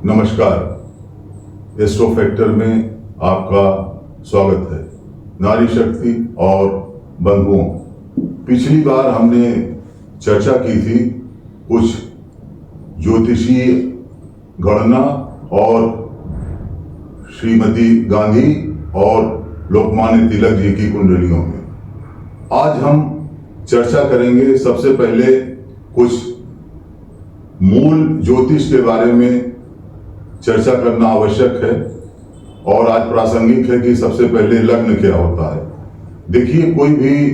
नमस्कार। Astro factor में आपका स्वागत है। नारी शक्ति और बंधुओं, पिछली बार हमने चर्चा की थी कुछ ज्योतिषीय गणना और श्रीमती गांधी और लोकमान्य तिलक जी की कुंडलियों में। आज हम चर्चा करेंगे सबसे पहले कुछ मूल ज्योतिष के बारे में चर्चा करना आवश्यक है और आज प्रासंगिक है कि सबसे पहले लग्न क्या होता है। देखिए, कोई भी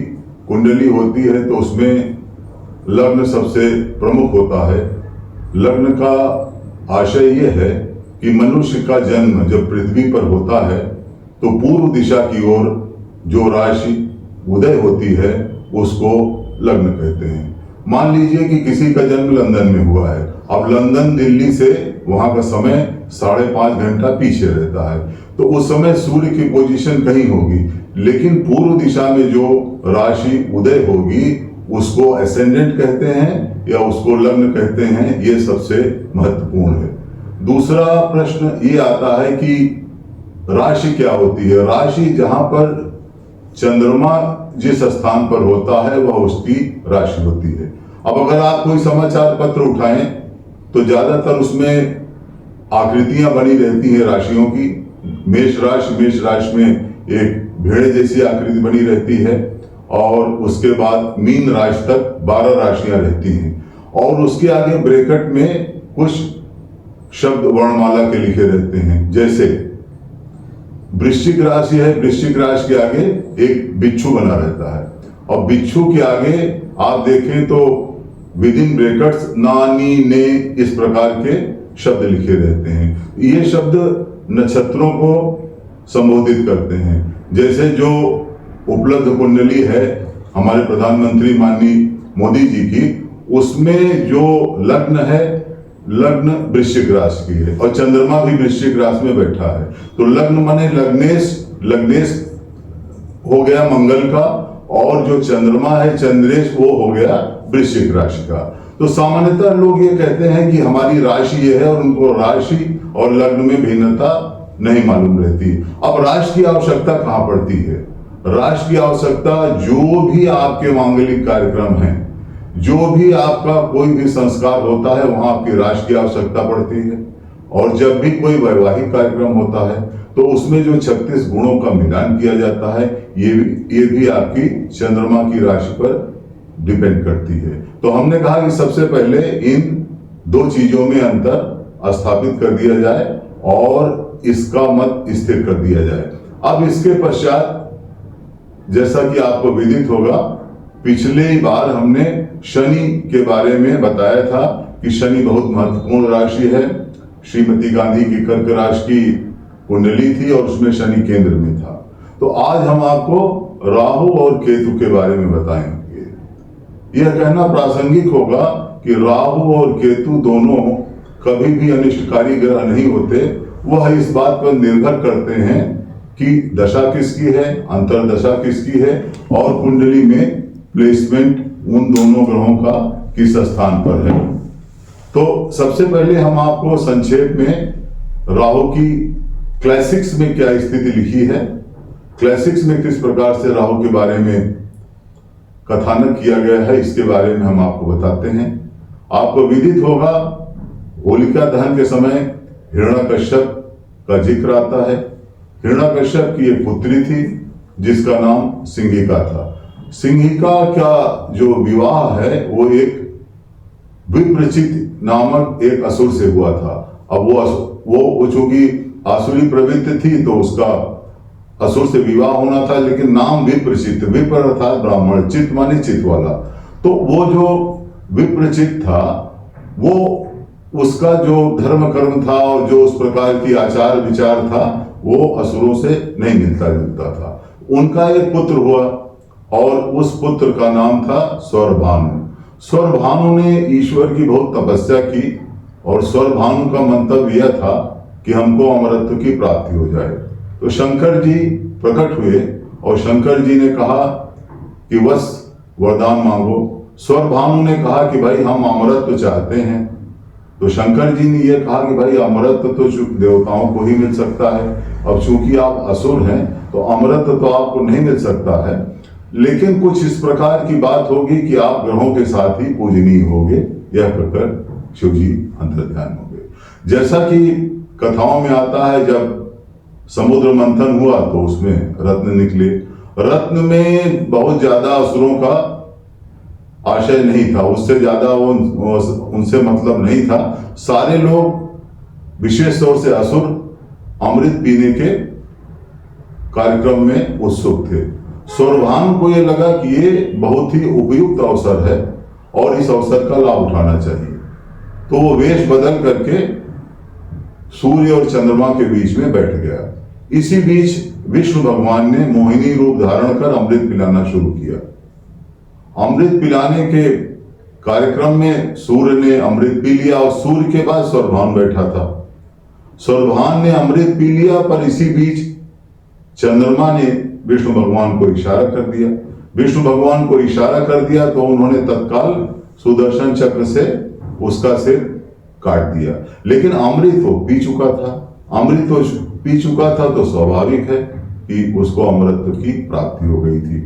कुंडली होती है तो उसमें लग्न सबसे प्रमुख होता है। लग्न का आशय यह है कि मनुष्य का जन्म जब पृथ्वी पर होता है तो पूर्व दिशा की ओर जो राशि उदय होती है उसको लग्न कहते हैं। मान लीजिए कि किसी का जन्म लंदन में हुआ है। अब लंदन दिल्ली से वहां का समय 5.5 घंटा पीछे रहता है, तो उस समय सूर्य की पोजीशन कहीं होगी, लेकिन पूर्व दिशा में जो राशि उदय होगी उसको एसेंडेंट कहते हैं या उसको लग्न कहते हैं। ये सबसे महत्वपूर्ण है। दूसरा प्रश्न ये आता है कि राशि क्या होती है। राशि जहां पर चंद्रमा जिस स्थान पर होता है वह उसकी राशि होती है। अब अगर आप कोई समाचार पत्र उठाएं तो ज्यादातर उसमें आकृतियां बनी रहती है राशियों की। मेष राशि में एक भेड़ जैसी आकृति बनी रहती है और उसके बाद मीन राशि तक 12 राशियां रहती हैं और उसके आगे ब्रैकेट में कुछ शब्द वर्णमाला के लिखे रहते हैं। जैसे वृश्चिक राशि है, वृश्चिक राशि के आगे एक बिच्छू बना रहता है और बिच्छू के आगे आप देखें तो विद इन ब्रैकेट्स ना, नी, ने इस प्रकार के शब्द लिखे रहते हैं। ये शब्द नक्षत्रों को संबोधित करते हैं। जैसे जो उपलब्ध कुंडली है हमारे प्रधानमंत्री माननीय मोदी जी की, उसमें जो लग्न है, लग्न वृश्चिक राशि की है और चंद्रमा भी वृश्चिक राशि में बैठा है। तो लग्न माने लग्नेश हो गया मंगल का, और जो चंद्रमा है चंद्रेश वो हो गया वृश्चिक राशि का। तो सामान्यतः लोग ये कहते हैं कि हमारी राशि ये है और उनको राशि और लग्न में भिन्नता नहीं मालूम रहती। अब राशि की आवश्यकता कहाँ पड़ती है? राशि की आवश्यकता जो भी आपके मांगलिक कार्यक्रम हैं, जो भी आपका कोई भी संस्कार होता है, वहां आपकी राशि की आवश्यकता पड़ती है। और जब भी कोई वैवाहिक कार्यक्रम होता है तो उसमें जो 36 गुणों का मिलान किया जाता है, ये भी आपकी चंद्रमा की राशि पर डिपेंड करती है। तो हमने कहा कि सबसे पहले इन दो चीजों में अंतर स्थापित कर दिया जाए और इसका मत स्थिर कर दिया जाए। अब इसके पश्चात जैसा कि आपको विदित होगा, पिछले बार हमने शनि के बारे में बताया था कि शनि बहुत महत्वपूर्ण राशि है। श्रीमती गांधी की कर्क राशि की कुंडली थी और उसमें शनि केंद्र में था। तो आज हम आपको राहु और केतु के बारे में बताएंगे। यह कहना प्रासंगिक होगा कि राहु और केतु दोनों कभी भी अनिष्टकारी ग्रह नहीं होते। वह इस बात पर निर्भर करते हैं कि दशा किसकी है, अंतरदशा किसकी है और कुंडली में प्लेसमेंट उन दोनों ग्रहों का किस स्थान पर है। तो सबसे पहले हम आपको संक्षेप में राहु की क्लासिक्स में क्या स्थिति लिखी है, क्लासिक्स में किस प्रकार से राहु के बारे में कथानक किया गया है, इसके बारे में हम आपको बताते हैं। आपको विदित होगा होलिका दहन के समय हिरण्यकश्यप का जिक्र आता है। हिरण्यकश्यप की एक पुत्री थी जिसका नाम सिंहिका था। सिंहिका का जो विवाह है वो एक विप्रचित नामक एक असुर से हुआ था। अब वो चूंकि आसुरी प्रवृत्ति थी तो उसका असुर से विवाह होना था, लेकिन नाम विप्रचित, विप्र अर्थात ब्राह्मण, चित माने चित वाला। तो वो जो विप्रचित था वो उसका जो धर्म कर्म था और जो उस प्रकार की आचार विचार था वो असुरों से नहीं मिलता जुलता था। उनका एक पुत्र हुआ और उस पुत्र का नाम था स्वरभानु। स्वरभानु ने ईश्वर की बहुत तपस्या की और स्वरभानु का मंतव्य यह था कि हमको अमरत्व की प्राप्ति हो जाए। तो शंकर जी प्रकट हुए और शंकर जी ने कहा कि बस वरदान मांगो। स्वरभानु ने कहा कि भाई हम अमरत्व चाहते हैं। तो शंकर जी ने यह कहा कि भाई अमृत तो देवताओं को ही मिल सकता है, अब चूंकि आप असुर हैं तो अमृत तो आपको नहीं मिल सकता है, लेकिन कुछ इस प्रकार की बात होगी कि आप ग्रहों के साथ ही पूजनीय होगे। यह कहकर शिव जी अंतर्ध्यान हो गए। जैसा कि कथाओं में आता है, जब समुद्र मंथन हुआ तो उसमें रत्न निकले। रत्न में बहुत ज्यादा असुरों का आशय नहीं था, उससे ज्यादा उनसे मतलब नहीं था। सारे लोग विशेष तौर से असुर अमृत पीने के कार्यक्रम में उत्सुक थे। सौरभान को यह लगा कि ये बहुत ही उपयुक्त अवसर है और इस अवसर का लाभ उठाना चाहिए, तो वो वेश बदल करके सूर्य और चंद्रमा के बीच में बैठ गया। इसी बीच विष्णु भगवान ने मोहिनी रूप धारण कर अमृत पिलाना शुरू किया। अमृत पिलाने के कार्यक्रम में सूर्य ने अमृत पी लिया और सूर्य के बाद सौरभान बैठा था। सौरभान ने अमृत पी लिया, पर इसी बीच चंद्रमा ने विष्णु भगवान को इशारा कर दिया। विष्णु भगवान को इशारा कर दिया तो उन्होंने तत्काल सुदर्शन चक्र से उसका सिर काट दिया। लेकिन अमृत वो पी चुका था, अमृत वो पी चुका था तो स्वाभाविक है कि उसको अमृत की प्राप्ति हो गई थी।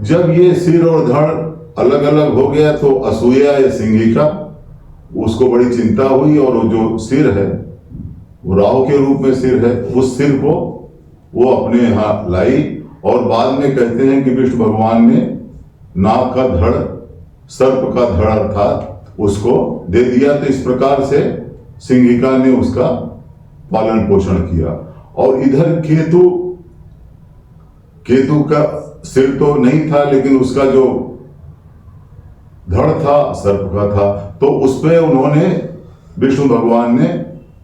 जब ये सिर और धड़ अलग अलग हो गया तो असूया या सिंहिका उसको बड़ी चिंता हुई, और वो जो सिर है वो राहु के रूप में सिर है, उस सिर को वो अपने यहाँ लाई। और बाद में कहते हैं कि विष्णु भगवान ने नाग का धड़, सर्प का धड़ अर्थात उसको दे दिया। तो इस प्रकार से सिंहिका ने उसका पालन पोषण किया। और इधर केतु का सिर तो नहीं था, लेकिन उसका जो धड़ था सर्प का था, तो उस पे उन्होंने विष्णु भगवान ने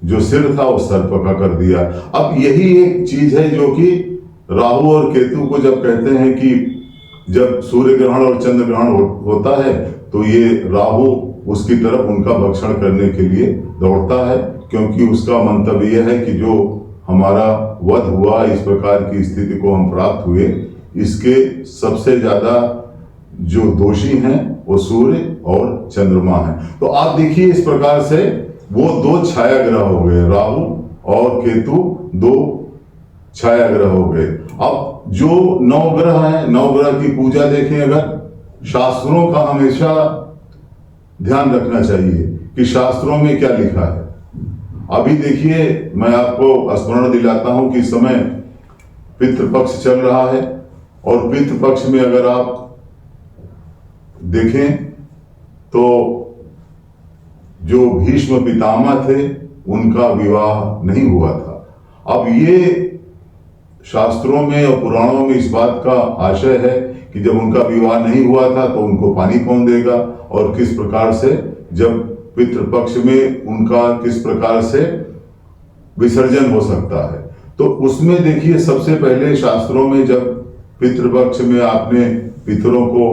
जो सिर था वो सर्प का कर दिया। अब यही एक चीज है जो कि राहु और केतु को जब कहते हैं कि जब सूर्य ग्रहण और चंद्र ग्रहण होता है तो ये राहु उसकी तरफ उनका भक्षण करने के लिए दौड़ता है, क्योंकि उसका मंतव्य यह है कि जो हमारा वध हुआ, इस प्रकार की स्थिति को हम प्राप्त हुए, इसके सबसे ज्यादा जो दोषी हैं वो सूर्य और चंद्रमा हैं। तो आप देखिए इस प्रकार से वो दो छाया ग्रह हो गए, राहु और केतु दो छाया ग्रह हो गए। अब जो नवग्रह हैं, नवग्रह की पूजा देखें, अगर शास्त्रों का हमेशा ध्यान रखना चाहिए कि शास्त्रों में क्या लिखा है। अभी देखिए मैं आपको स्मरण दिलाता हूं कि इस समय पितृपक्ष चल रहा है, और पितृपक्ष में अगर आप देखें तो जो भीष्म पितामह थे उनका विवाह नहीं हुआ था। अब ये शास्त्रों में और पुराणों में इस बात का आशय है कि जब उनका विवाह नहीं हुआ था तो उनको पानी कौन देगा, और किस प्रकार से जब पितृपक्ष में उनका किस प्रकार से विसर्जन हो सकता है। तो उसमें देखिए सबसे पहले शास्त्रों में जब पितृपक्ष में आपने पितरों को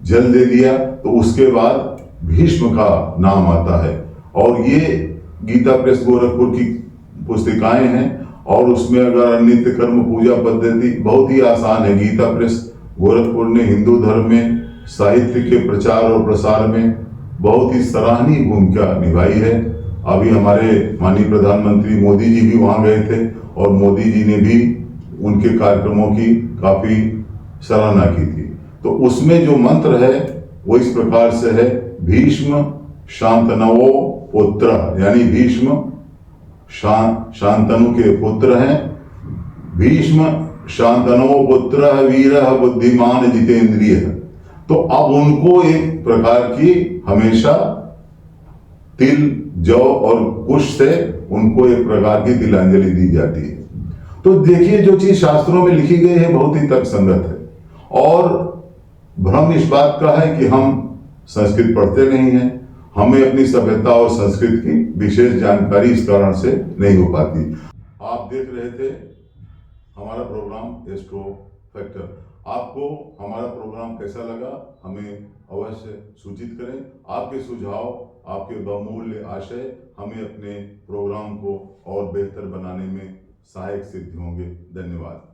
जल दे दिया तो उसके बाद भीष्म का नाम आता है। और ये गीता प्रेस गोरखपुर की पुस्तिकाएं हैं, और उसमें अगर नित्य कर्म पूजा पद्धति बहुत ही आसान है। गीता प्रेस गोरखपुर ने हिंदू धर्म में साहित्य के प्रचार और प्रसार में बहुत ही सराहनीय भूमिका निभाई है। अभी हमारे माननीय प्रधानमंत्री मोदी जी भी वहां गए थे, और मोदी जी ने भी उनके कार्यक्रमों की काफी सराहना की थी। तो उसमें जो मंत्र है वो इस प्रकार से है, भीष्म शांतनवो पुत्र, यानी भीष्म शांतनु के पुत्र हैं। भीष्म शांतनु पुत्र वीर बुद्धिमान जितेंद्रिय। तो अब उनको एक प्रकार की हमेशा तिल, जौ और कुश से उनको एक प्रकार की तिलांजलि दी जाती है। तो देखिए जो चीज शास्त्रों में लिखी गई है बहुत ही तर्कसंगत है। और भ्रम इस बात का है कि हम संस्कृत पढ़ते नहीं हैं, हमें अपनी सभ्यता और संस्कृति की विशेष जानकारी इस कारण से नहीं हो पाती। आप देख रहे थे हमारा प्रोग्राम एस्ट्रो फैक्टर। आपको हमारा प्रोग्राम कैसा लगा हमें अवश्य सूचित करें। आपके सुझाव, आपके बहुमूल्य आशय हमें अपने प्रोग्राम को और बेहतर बनाने में सहायक सिद्ध होंगे। धन्यवाद।